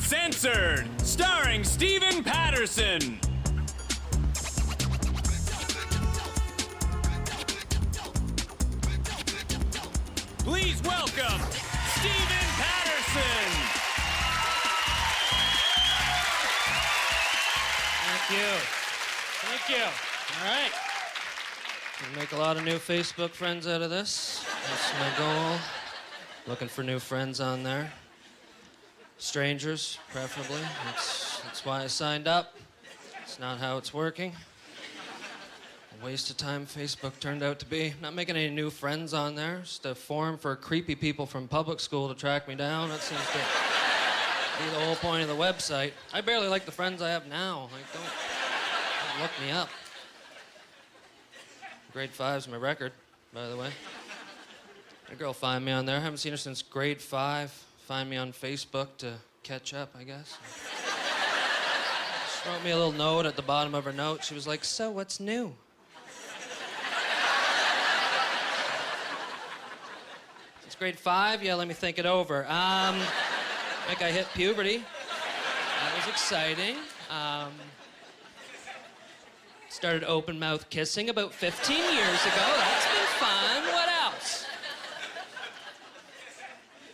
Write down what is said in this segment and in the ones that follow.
Uncensored, starring Stephen Patterson. Please welcome Stephen Patterson. Thank you. Thank you. All right. Gonna make a lot of new Facebook friends out of this. That's my goal. Looking for new friends on there. Strangers, preferably. That's why I signed up. It's not how it's working. A waste of time Facebook turned out to be. Not making any new friends on there. Just a forum for creepy people from public school to track me down. That seems to be the whole point of the website. I barely like the friends I have now. Like, don't look me up. Grade 5's my record, by the way. A girl find me on there. I haven't seen her since grade 5. Find me on Facebook to catch up, I guess. She wrote me a little note at the bottom of her note. She was like, "So, what's new?" Since grade 5? Yeah, let me think it over. Like I hit puberty. That was exciting. Started open mouth kissing about 15 years ago. That's been fun. What else?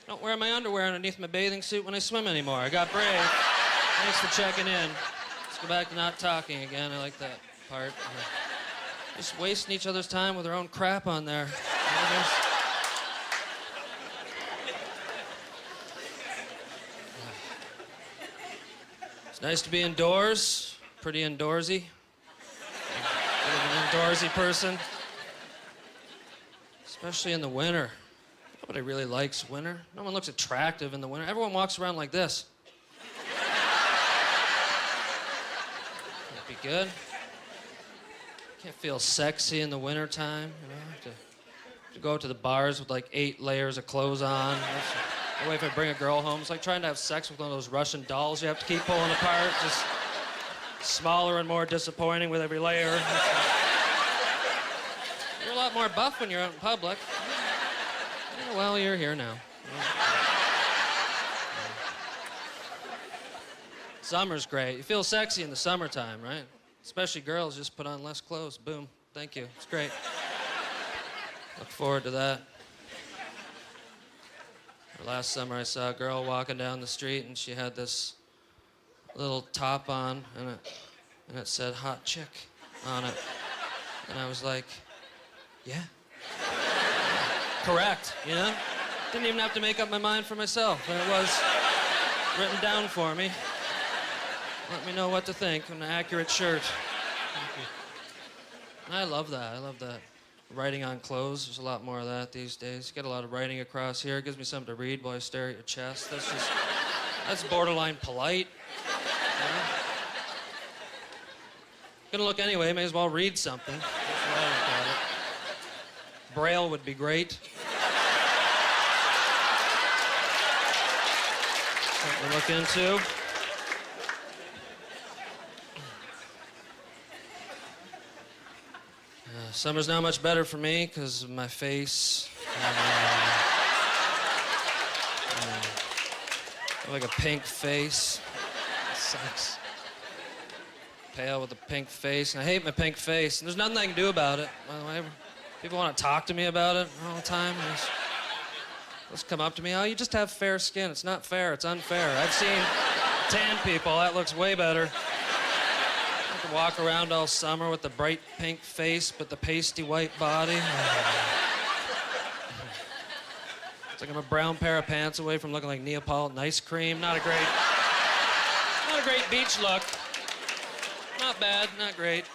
Don't wear my underwear underneath my bathing suit when I swim anymore. I got brave. Thanks for checking in. Let's go back to not talking again. I like that part. Just wasting each other's time with their own crap on there. It's nice to be indoors. Pretty indoorsy. An indoorsy person. Especially in the winter. Nobody really likes winter. No one looks attractive in the winter. Everyone walks around like this. That'd be good. Can't feel sexy in the wintertime, you know? To go to the bars with like 8 layers of clothes on. The way if I bring a girl home, it's like trying to have sex with one of those Russian dolls you have to keep pulling apart. Just smaller and more disappointing with every layer. You're a lot more buff when you're out in public. Well, you're here now. Summer's great. You feel sexy in the summertime, right? Especially girls, just put on less clothes. Boom. Thank you. It's great. Look forward to that. Last summer, I saw a girl walking down the street, and she had this little top on, and it said "hot chick" on it. And I was like, yeah. Correct, you know? Didn't even have to make up my mind for myself. But it was written down for me. Let me know what to think. An accurate shirt. Thank you. I love that. I love that. Writing on clothes. There's a lot more of that these days. You get a lot of writing across here. It gives me something to read while I stare at your chest. That's borderline polite. You know? Gonna look anyway. May as well read something. That's what I look at it. Braille would be great. Something to look into. Summer's not much better for me because of my face. Like a pink face. It sucks. Pale with a pink face. And I hate my pink face. And there's nothing I can do about it. By the way, people want to talk to me about it all the time. Just come up to me. "Oh, you just have fair skin." It's not fair. It's unfair. I've seen tan people. That looks way better. I can walk around all summer with the bright pink face but the pasty white body. It's like I'm a brown pair of pants away from looking like Neapolitan ice cream. Not a great beach look. Not bad. Not great.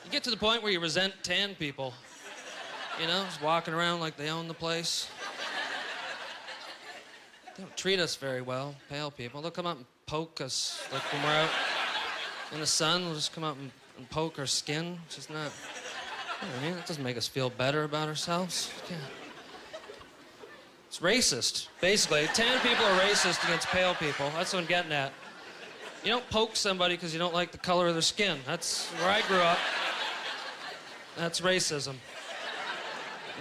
You get to the point where you resent tan people. You know, just walking around like they own the place. They don't treat us very well, pale people. They'll come up and poke us. Like when we're out in the sun, they'll just come up and poke our skin. It's just not, you know what I mean? That doesn't make us feel better about ourselves. Yeah. It's racist, basically. Tan people are racist against pale people. That's what I'm getting at. You don't poke somebody because you don't like the color of their skin. That's where I grew up. That's racism.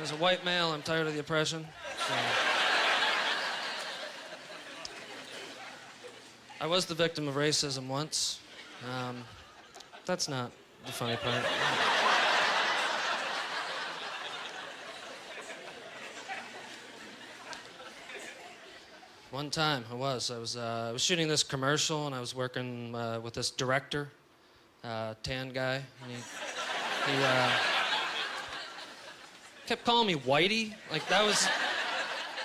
As a white male, I'm tired of the oppression. So. I was the victim of racism once. That's not the funny part. One time I was shooting this commercial and I was working with this director, tan guy, and he kept calling me Whitey. Like that was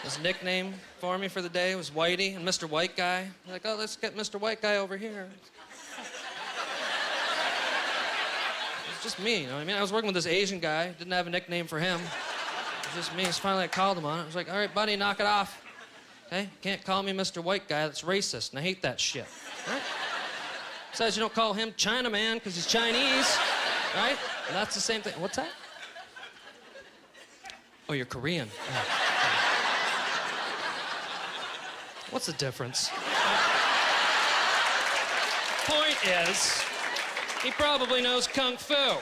his nickname for me for the day was Whitey, and Mr. White Guy. I'm like, oh, let's get Mr. White Guy over here. It's just me, you know what I mean? I was working with this Asian guy, didn't have a nickname for him. It was just me. So finally I called him on it. I was like, all right, buddy, knock it off. Okay? You can't call me Mr. White Guy, that's racist, and I hate that shit. Right? Besides, you don't call him Chinaman because he's Chinese, right? And that's the same thing. What's that? Oh, you're Korean. Yeah. What's the difference? Point is, he probably knows Kung Fu. So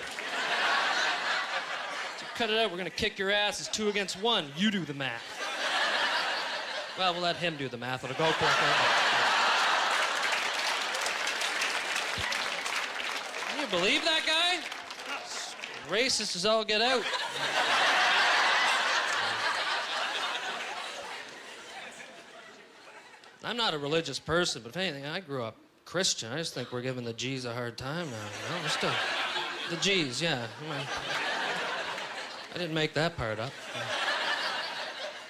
cut it out, we're gonna kick your ass. It's 2 against 1. You do the math. Well, we'll let him do the math. It'll go quicker. Can you believe that guy? Racist as all get out. I'm not a religious person, but if anything, I grew up Christian. I just think we're giving the G's a hard time now. You know? We're still... The G's, yeah. I didn't make that part up.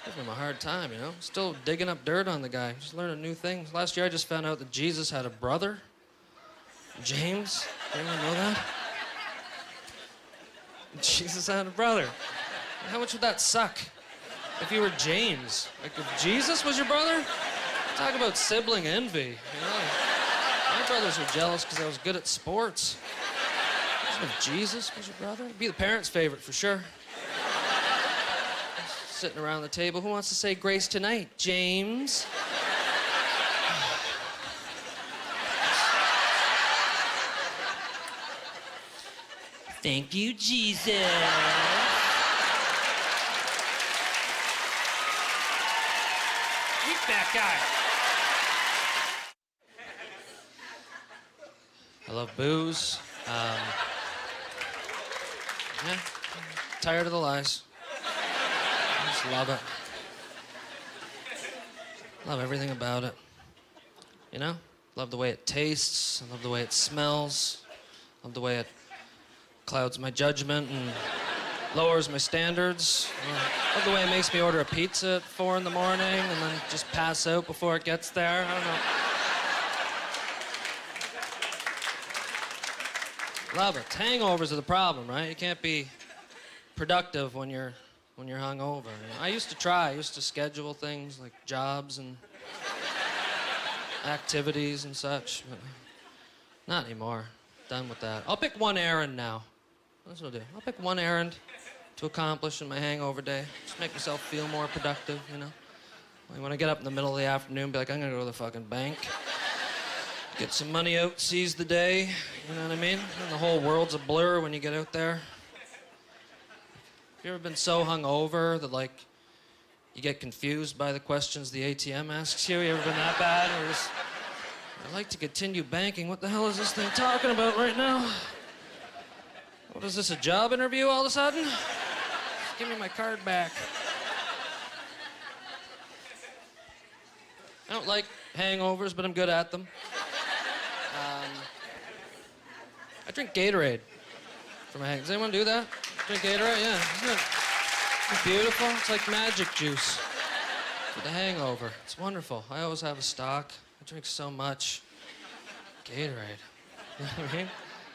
Giving him a hard time, you know? Still digging up dirt on the guy. Just learning new things. Last year, I just found out that Jesus had a brother. James. Anyone know that? Jesus had a brother. How much would that suck if you were James? Like, if Jesus was your brother? Talk about sibling envy, you know? My brothers were jealous because I was good at sports. Imagine if Jesus was your brother. He'd be the parents' favorite for sure. Sitting around the table, who wants to say grace tonight? James? Thank you, Jesus. Eat that guy. I love booze. Yeah, tired of the lies. I just love it. Love everything about it. You know? Love the way it tastes. I love the way it smells. Love the way it clouds my judgment and lowers my standards. Love the way it makes me order a pizza at 4 in the morning and then just pass out before it gets there. I don't know. Love it. Hangovers are the problem, right? You can't be productive when you're hungover. You know? I used to schedule things like jobs and activities and such, but not anymore. Done with that. I'll pick one errand now. That's what I'll do. I'll pick one errand to accomplish in my hangover day. Just make myself feel more productive, you know? Like when I get up in the middle of the afternoon, be like, I'm gonna go to the fucking bank. Get some money out, seize the day, you know what I mean? And the whole world's a blur when you get out there. Have you ever been so hungover that, like, you get confused by the questions the ATM asks you? You ever been that bad? Or just, I'd like to continue banking. What the hell is this thing talking about right now? What is this, a job interview all of a sudden? Just give me my card back. I don't like hangovers, but I'm good at them. I drink Gatorade for my hangovers. Does anyone do that? Drink Gatorade? Yeah. Isn't it beautiful? It's like magic juice for the hangover. It's wonderful. I always have a stock. I drink so much Gatorade. You know what I mean?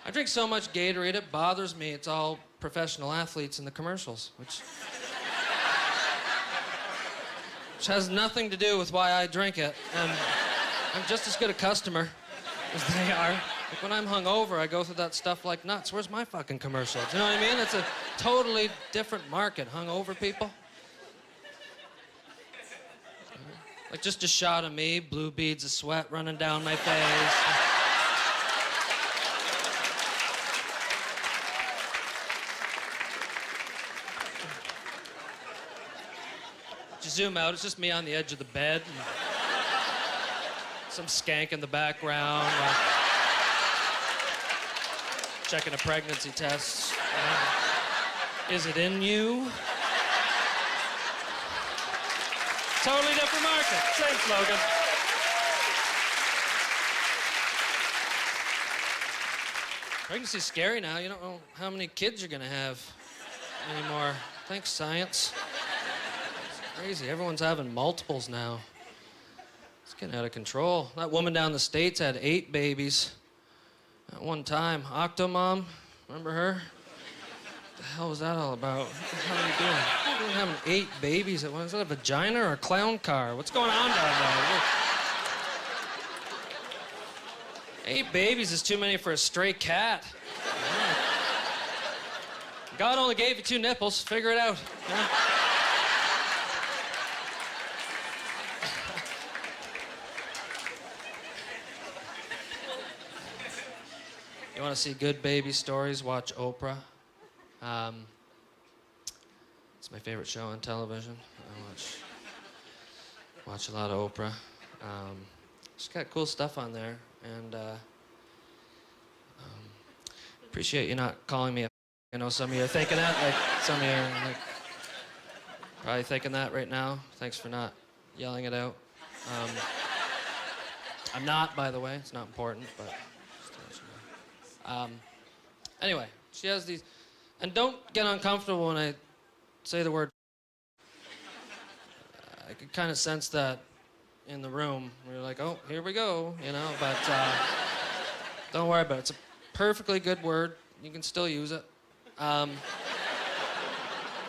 I drink so much Gatorade, it bothers me. It's all professional athletes in the commercials, which has nothing to do with why I drink it. And I'm just as good a customer as they are. Like when I'm hungover, I go through that stuff like nuts. Where's my fucking commercial? Do you know what I mean? It's a totally different market, hungover people. Like just a shot of me, blue beads of sweat running down my face. Just zoom out, it's just me on the edge of the bed. some skank in the background, checking a pregnancy test. Is it in you? Totally different market, same slogan. Pregnancy's scary now. You don't know how many kids you're gonna have anymore. Thanks, science. It's crazy. Everyone's having multiples now. It's getting out of control. That woman down the States had 8 babies at one time. Octomom, remember her? What the hell was that all about? What the hell are you doing? What are you doing having 8 babies at once? Is that a vagina or a clown car? What's going on down there? 8 babies is too many for a stray cat. God only gave you 2 nipples. Figure it out. Yeah? You want to see good baby stories? Watch Oprah. It's my favorite show on television. I watch a lot of Oprah. She's got cool stuff on there, and appreciate you not calling me a. I know some of you are thinking that, like some of you are like probably thinking that right now. Thanks for not yelling it out. I'm not, by the way. It's not important, but just to let you know. Anyway, she has these, and don't get uncomfortable when I say the word. I could kind of sense that in the room. We're like, oh, here we go, you know. But don't worry about it. It's a perfectly good word. You can still use it.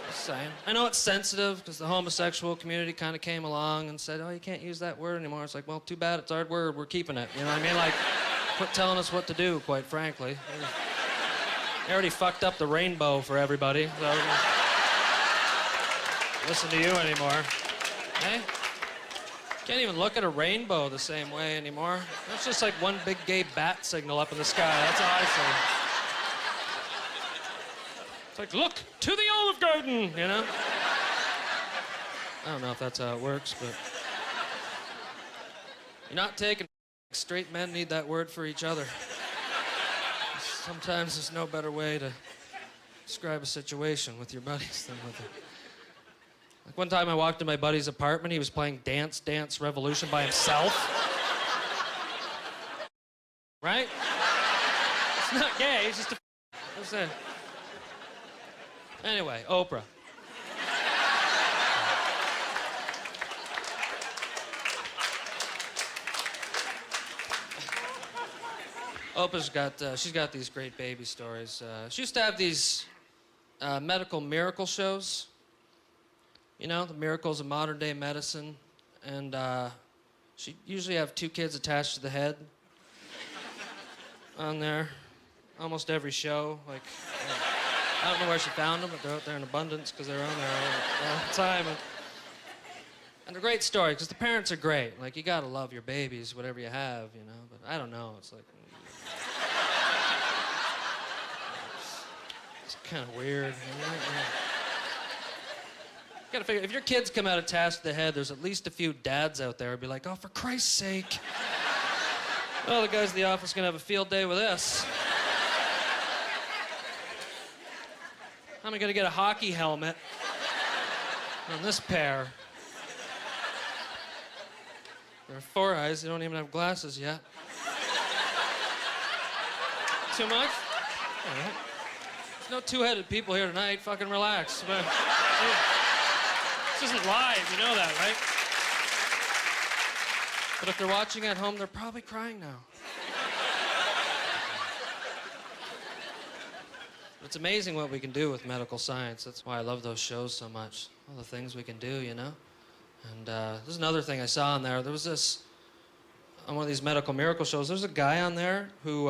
Just saying. I know it's sensitive because the homosexual community kind of came along and said, oh, you can't use that word anymore. It's like, well, too bad. It's our word. We're keeping it. You know what I mean? Like, quit telling us what to do, quite frankly. They already fucked up the rainbow for everybody, so listen to you anymore. Hey? Can't even look at a rainbow the same way anymore. It's just like one big gay bat signal up in the sky. That's all I see. It's like, look to the Olive Garden, you know? I don't know if that's how it works, but you're not taking. Straight men need that word for each other. Sometimes there's no better way to describe a situation with your buddies than with it. Like one time I walked in my buddy's apartment, he was playing Dance Dance Revolution by himself. Right? It's not gay, it's just a what's that? Anyway, Oprah. Oprah's got, she's got these great baby stories. She used to have these medical miracle shows. You know, the miracles of modern day medicine. And she'd usually have 2 kids attached to the head on there. Almost every show. Like, I don't know where she found them, but they're out there in abundance because they're on there all the time. And they're a great story because the parents are great. Like, you gotta love your babies, whatever you have, you know. But I don't know. It's like, it's kind of weird. You gotta figure, if your kids come out attached to the head, there's at least a few dads out there who'd be like, oh, for Christ's sake. Oh, the guys in the office are gonna have a field day with this. How am I gonna get a hockey helmet on this pair? There are 4 eyes, they don't even have glasses yet. Too much? All right. There's no 2-headed people here tonight, fucking relax. But, this isn't live, you know that, right? But if they're watching at home, they're probably crying now. It's amazing what we can do with medical science. That's why I love those shows so much. All the things we can do, you know? And there's another thing I saw on there. There was this, on one of these medical miracle shows, there's a guy on there who,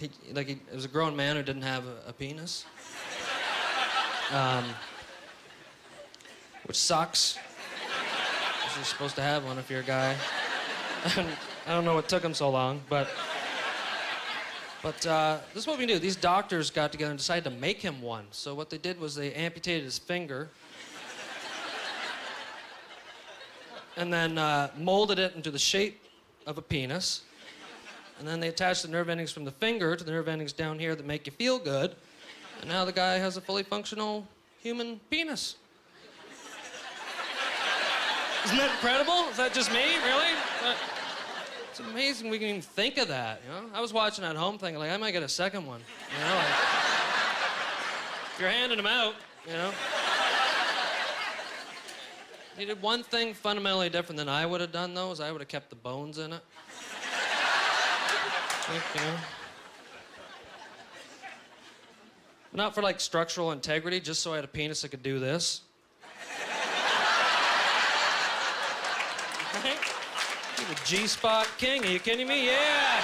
it was a grown man who didn't have a penis. Which sucks. You're supposed to have one if you're a guy. I don't know what took him so long, but this is what we do. These doctors got together and decided to make him one. So what they did was they amputated his finger. and then molded it into the shape of a penis. And then they attached the nerve endings from the finger to the nerve endings down here that make you feel good. And now the guy has a fully functional human penis. Isn't that incredible? Is that just me? Really? It's amazing we can even think of that, you know? I was watching at home thinking, like, I might get a second one. You know, like, if you're handing them out, you know? He did one thing fundamentally different than I would have done, though, is I would have kept the bones in it. Like, you know? Not for, like, structural integrity, just so I had a penis that could do this. Right? You're the G-spot king. Are you kidding me? Yeah.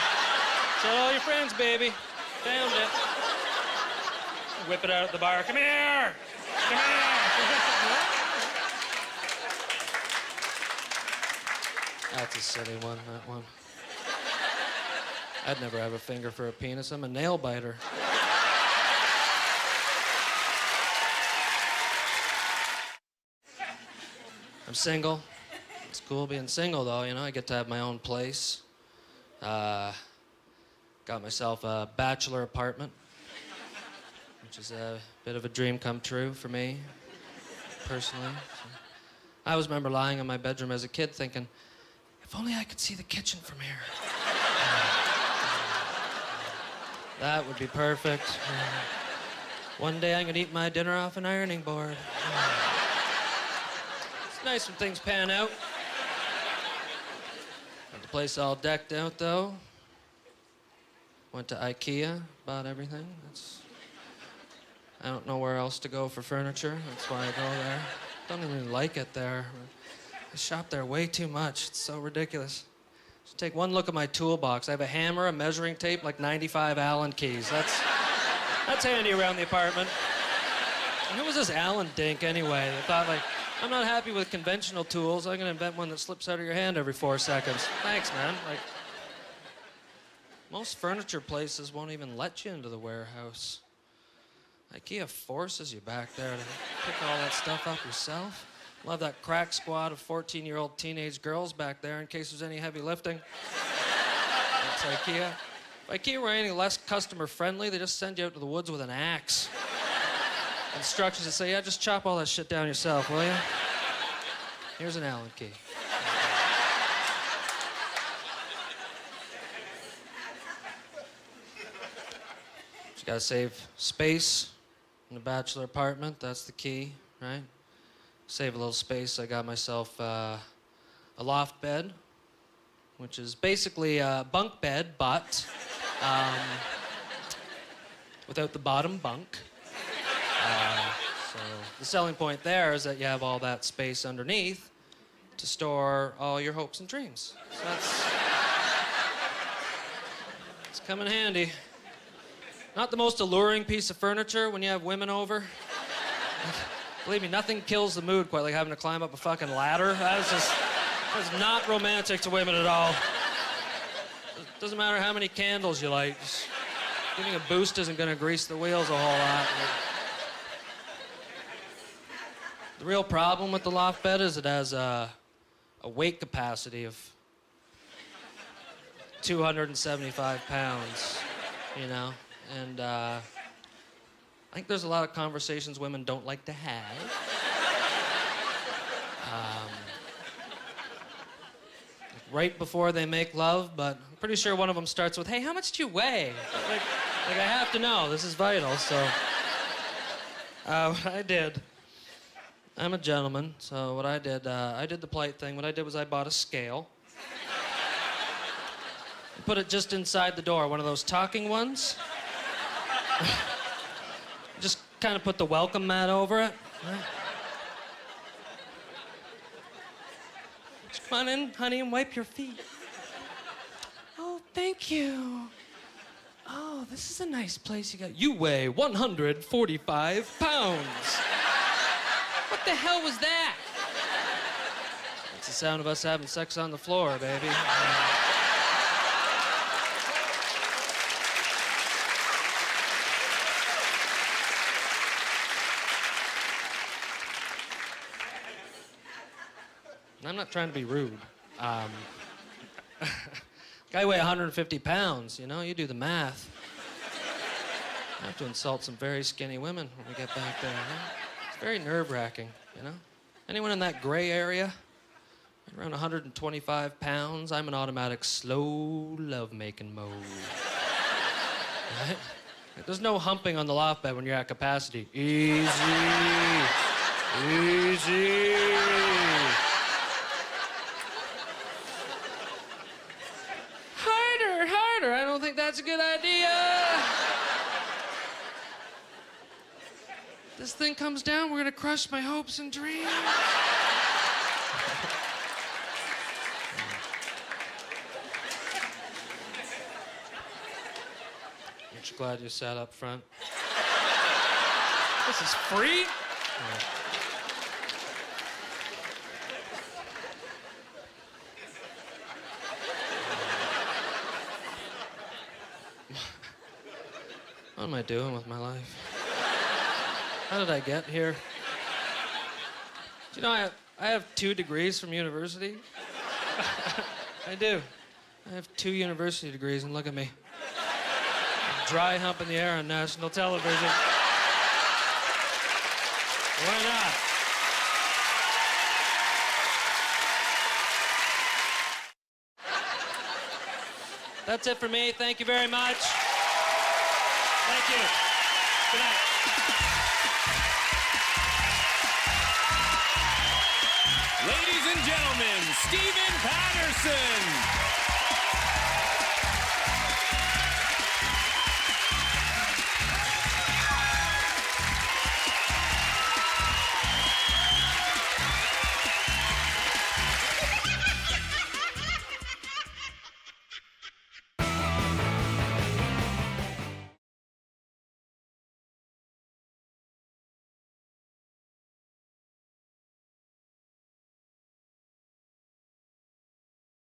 Tell all your friends, baby. Found it. Whip it out at the bar. Come here. Come here. That's a silly one, that one. I'd never have a finger for a penis. I'm a nail biter. I'm single. It's cool being single, though, you know. I get to have my own place. Got myself a bachelor apartment, which is a bit of a dream come true for me, personally. So, I always remember lying in my bedroom as a kid thinking, if only I could see the kitchen from here. That would be perfect. One day I'm gonna eat my dinner off an ironing board. It's nice when things pan out. Got the place all decked out, though. Went to IKEA, bought everything. I don't know where else to go for furniture. That's why I go there. Don't even like it there. I shop there way too much. It's so ridiculous. Just take one look at my toolbox. I have a hammer, a measuring tape, like 95 Allen keys. That's handy around the apartment. And who was this Allen dink anyway? That thought, like, I'm not happy with conventional tools. I'm gonna invent one that slips out of your hand every 4 seconds. Thanks, man. Like, most furniture places won't even let you into the warehouse. IKEA forces you back there to pick all that stuff up yourself. Love that crack squad of 14-year-old teenage girls back there in case there's any heavy lifting. That's IKEA. If IKEA were any less customer-friendly, they just send you out to the woods with an axe. Instructions that say, yeah, just chop all that shit down yourself, will you? Here's an Allen key. Just gotta save space in the bachelor apartment. That's the key, right? Save a little space. I got myself a loft bed, which is basically a bunk bed, but without the bottom bunk. So the selling point there is that you have all that space underneath to store all your hopes and dreams. So it's come in handy. Not the most alluring piece of furniture when you have women over. Believe me, nothing kills the mood quite like having to climb up a fucking ladder. That's not romantic to women at all. Doesn't matter how many candles you light. Just giving a boost isn't gonna grease the wheels a whole lot. The real problem with the loft bed is it has a weight capacity of 275 pounds, you know? And I think there's a lot of conversations women don't like to have. Right before they make love, but I'm pretty sure one of them starts with, hey, how much do you weigh? Like I have to know, this is vital, so. What I did, I'm a gentleman, so what I did the polite thing. What I did was I bought a scale. Put it just inside the door, one of those talking ones. Just kind of put the welcome mat over it. Right? Just come on in, honey, and wipe your feet. Oh, thank you. Oh, this is a nice place you got. You weigh 145 pounds. What the hell was that? That's the sound of us having sex on the floor, baby. I'm not trying to be rude. Guy weigh 150 pounds, you know? You do the math. I have to insult some very skinny women when we get back there. Huh? It's very nerve-wracking, you know? Anyone in that gray area? Around 125 pounds, I'm an automatic slow love-making mode. Right? There's no humping on the loft bed when you're at capacity. Easy. Easy. Harder, harder. I don't think that's a good idea. This thing comes down, we're gonna crush my hopes and dreams. Aren't you glad you sat up front? This is free? Yeah. What am I doing with my life? How did I get here? Do you know I have 2 degrees from university? I do. I have 2 university degrees, and look at me. Dry hump in the air on national television. Why not? That's it for me. Thank you very much. Thank you. Good night. Ladies and gentlemen, Stephen Patterson.